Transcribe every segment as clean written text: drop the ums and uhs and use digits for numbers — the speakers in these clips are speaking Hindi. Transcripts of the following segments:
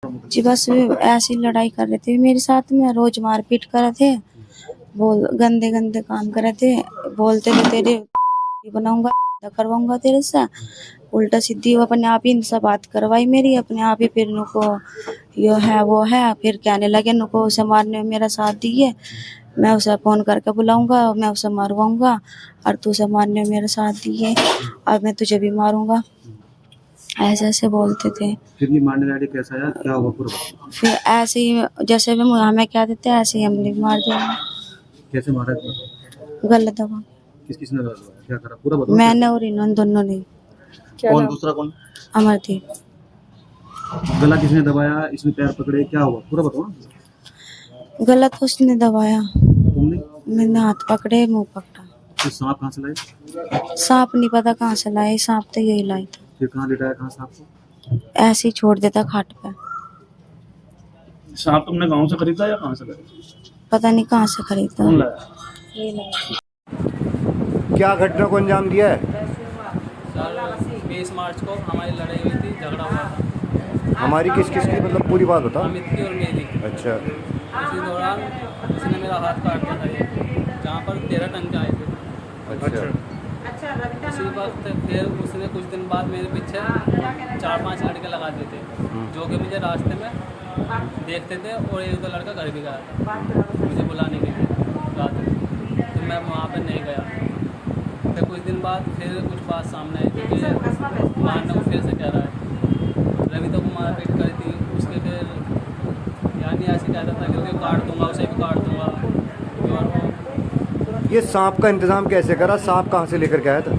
जी बस ऐसी लड़ाई कर रहे थे मेरे साथ में, रोज मारपीट कर रहे थे, बोल गंदे गंदे काम कर रहे थे, बोलते थे तेरे बनाऊंगा करवाऊंगा तेरे से। उल्टा सीधी वो अपने आप ही इनसे बात करवाई मेरी, अपने आप ही फिर नुको यो है वो है, फिर कहने लगे नुको उसे मारने में मेरा साथ दिए, मैं उसे फोन करके बुलाऊंगा, मैं उसे मारवाऊंगा और तू उसे मारने में मेरा साथ दिए, अब मैं तुझे भी मारूंगा, ऐसे ऐसे बोलते थे। फिर ये मारने वाले कैसा आया, क्या हुआ पूरा? फिर ऐसे ही जैसे भी हमें क्या देते हैं ऐसे ही हमने भी मार दिया। कैसे मारा? गलत दबा। किस किसने दबाया? क्या करा पूरा बताओ। मैंने और इन्होंने दोनों ने। कौन दूसरा कौन? अमरदीप। गला किसने दबाया, इसने पैर पकड़े, क्या हुआ पूरा बताओ। गलत उसने दबाया, तुमने? मैंने हाथ पकड़े, मुंह पकड़ा। तो सांप कहाँ से लाए? सांप नहीं पता कहाँ से लाए, सांप तो यही लाए था। फिर कहाँ लिटाया, कहाँ सांप को? ऐसे ही छोड़ देता खाट पे। सांप तुमने गांव से खरीदा या कहाँ से लाया? पता नहीं कहाँ से खरीदा। कौन लाया? क्या घटना को अंजाम दिया है? सर 20 मार्च को हमारी लड़ाई हुई थी, झगड़ा हुआ था। हमारी किस किस की, मतलब पूरी बात बता। अमित की और मेरी। अच्छा। उसी दौरान उसने मेरा हाथ काट दिया था, ये जहाँ पर 13 टन के आए थे। अच्छा। उसी वक्त फिर उसने कुछ दिन बाद मेरे पीछे 4-5 लड़के लगा दिए थे, जो कि मुझे रास्ते में देखते थे, और एक दो लड़का घर भी गया था मुझे बुलाने के लिए रात में, तो मैं वहाँ पर नहीं गया। फिर कुछ दिन बाद फिर कुछ बात सामने आई थी कि मारने को फिर से कह रहा है। रवि तो मारपीट करी थी उसके, फिर यानी ऐसे कहता था कि उसे काट दूंगा, उसे भी काट दूंगा। और ये सांप का इंतजाम कैसे करा? सांप कहाँ से लेकर के आया था?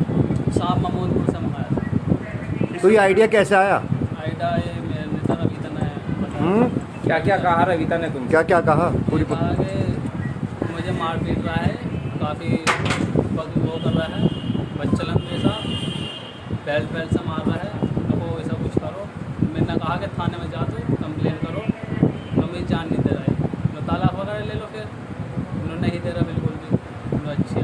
सांप महमूदपुर से मंगाया था। तो ये आइडिया कैसे आया? आइडा ये मेरे नेता रविता ने बताया। क्या क्या कहा रविता ने? तुम क्या क्या कहा? पूरी कहा कि मुझे मार पीट रहा है, काफ़ी वो कर रहा है, बच्चलन जैसा बेल्ट से मार रहा है, तो ऐसा कुछ करो। मैंने कहा कि थाने में जा तो कंप्लेन करो, तो मुझे जान नहीं दे रहा है, तो तालाब वगैरह ले लो। फिर उन्होंने नहीं दे रहा बिल्कुल भी। अच्छा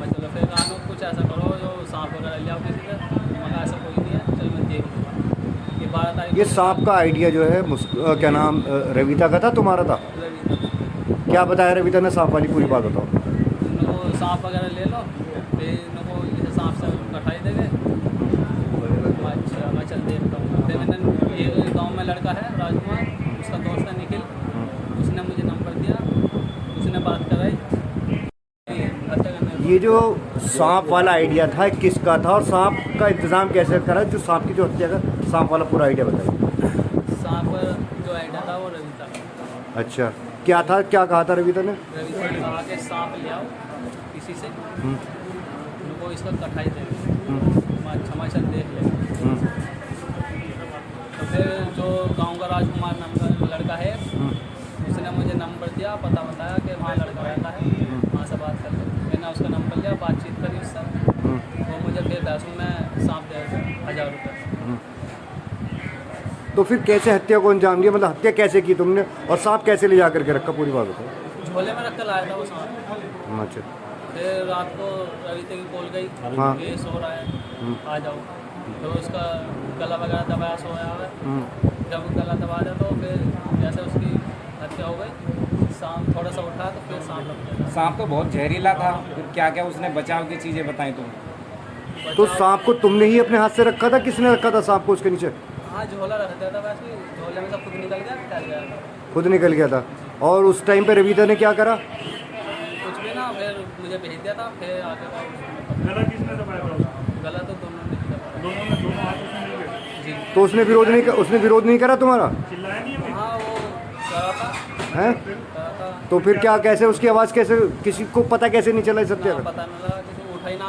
मैं चलो फिर कहा कुछ ऐसा करो जो सांप वगैरह ले आओ किसी से। मगर ऐसा कोई नहीं है, चल मैं देख लूँगा। ये 12 तारीख ये सांप का आइडिया जो है क्या नाम रविता का था, तुम्हारा था? क्या बताया रविता ने? सांप वाली पूरी बात बताओ। इनको सांप वगैरह ले लो, फिर इनको जैसे सांप से कटाई देंगे। अच्छा मैं चल देखता हूँ। फिर मैंने एक गांव में लड़का है राजकुमार, उसका दोस्त है निखिल, उसने मुझे नंबर दिया, उसने बात कराई। ये जो सांप वाला आइडिया था किसका था, और सांप का इंतजाम कैसे करा? जो सांप की जो हत्या का सांप वाला पूरा आइडिया बताइए। सांप जो आइडिया था वो रविता का। अच्छा, क्या था, क्या कहा था रविता ने? रविता ने कहा कि सांप ले आओ किसी से, उनको इसका कटाई देंगे, क्षमा चल देख लेंगे। तो फिर जो गांव का राजकुमार नाम का लड़का है, उसने मुझे नंबर दिया, पता बताया कि वहाँ लड़का रहता है, वहाँ से बात कर ले। मैंने उसका नंबर लिया, बातचीत करी उससे, वो मुझे फिर पैसों में सांप दे 1000 रुपये। तो फिर कैसे हत्या को अंजाम दिया, मतलब हत्या कैसे की तुमने, और सांप कैसे ले जा करके रखा? पूरी बात बताओ। झोले में रख कर लाया था वो सांप। अच्छा। फिर रात को रविता की कॉल गई, हाँ। ये सो रहा है, आ जाओ। तो उसका गला वगैरह दबाया, सोया है। जब गला दबा दिया तो फिर जैसे उसकी हत्या हो गई। सांप थोड़ा सा उठा तो फिर सांप लग गया। सांप तो बहुत जहरीला था, फिर क्या क्या उसने बचाव की चीज़ें बताई तुम? तो सांप को तुमने ही अपने हाथ से रखा था, किसने रखा था सांप को उसके नीचे? हाँ झोला रख दिया था, वैसे झोले में सब खुद निकल गया, फैल गया था। खुद निकल गया था। और उस टाइम पे रविता ने क्या करा? कुछ भी ना, फिर मुझे भेज दिया था। फिर आगे गला किसने दबाया था? गला तो दोनों ने दबाया। दोनों हाथ उसने मिल गए। जी तो उसने विरोध नहीं करा तुम्हारा? चिल्लाया नहीं है? हाँ वो करा था, हैं? करा था। तो फिर क्या, कैसे उसकी आवाज़ कैसे, किसी को पता कैसे नहीं चला इस हत्या ना का? पता नहीं लगा, किसी को उठा ही ना,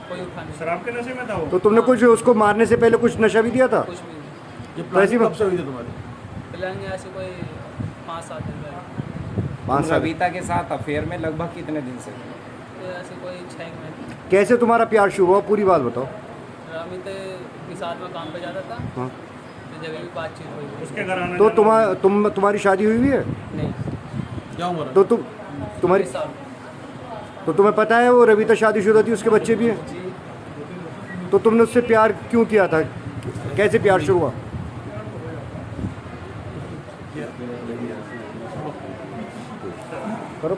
कोई उठा नहीं। शराब के नशे में था वो? तो तुमने कुछ उसको मारने से पहले कुछ नशा भी दिया था? कुछ भी नहीं। ये प्लानिंग कब से हुई थी तुम्हारी? प्लान ऐसे कोई 5-7 दिन पहले। 5 साल। रविता के साथ अफेयर में लगभग कितने दिन से? ये ऐसे कोई 6 महीने। कैसे तुम्हारा प्यार शुरू हुआ, पूरी बात बताओ। अमित के साथ में काम पे जाता था, हाँ। तो जब भी बातचीत हुई। उसके घर आने तो तुम्हारी शादी हुई है? नहीं, क्या उम्र है? तो तुम्हारी, 20 साल। तो तुम्हें पता है वो रविता शादीशुदा थी, उसके बच्चे भी हैं? जी तो तुमने उससे प्यार क्यों किया था, कैसे प्यार शुरू हुआ? करो